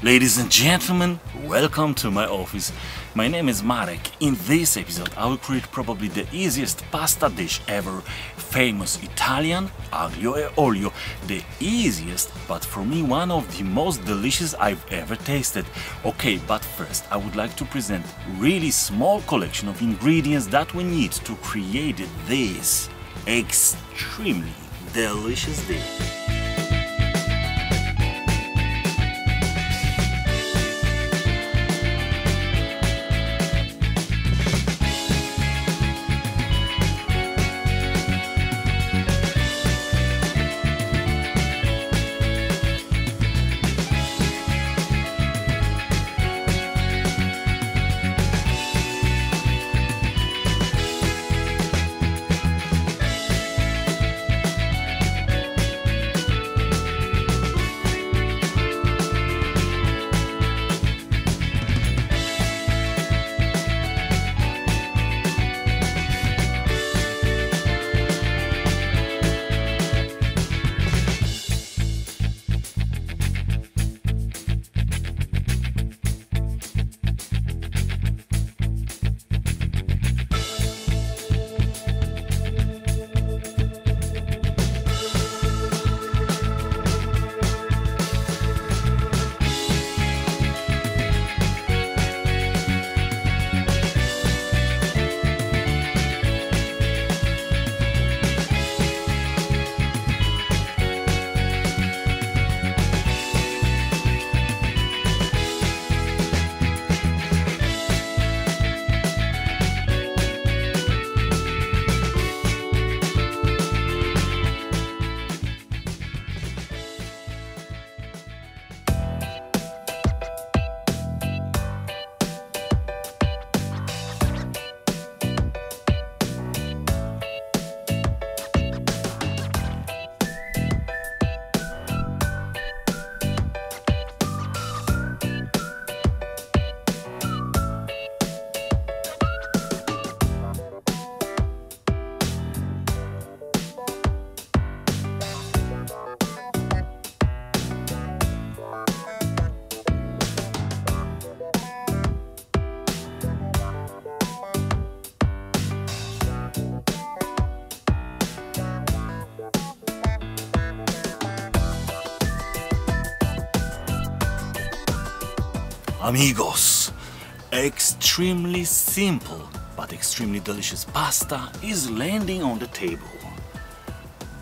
Ladies and gentlemen, welcome to my office. My name is Marek. In this episode I will create probably the easiest pasta dish ever, famous Italian Aglio e Olio. The easiest, but for me one of the most delicious I've ever tasted. Okay, but first I would like to present really small collection of ingredients that we need to create this extremely delicious dish. Amigos, extremely simple but extremely delicious pasta is landing on the table.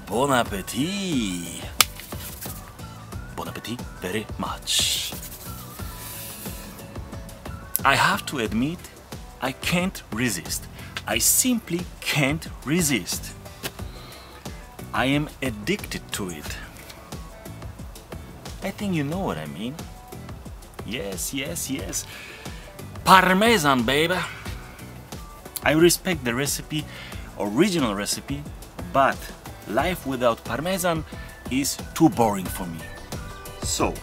Bon appetit! Bon appetit very much. I have to admit, I can't resist. I simply can't resist. I am addicted to it. I think you know what I mean. Yes, yes, yes. Parmesan, baby. I respect the recipe, original recipe, but life without Parmesan is too boring for me. So,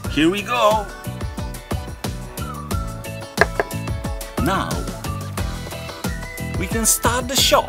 here we go. Now, we can start the show.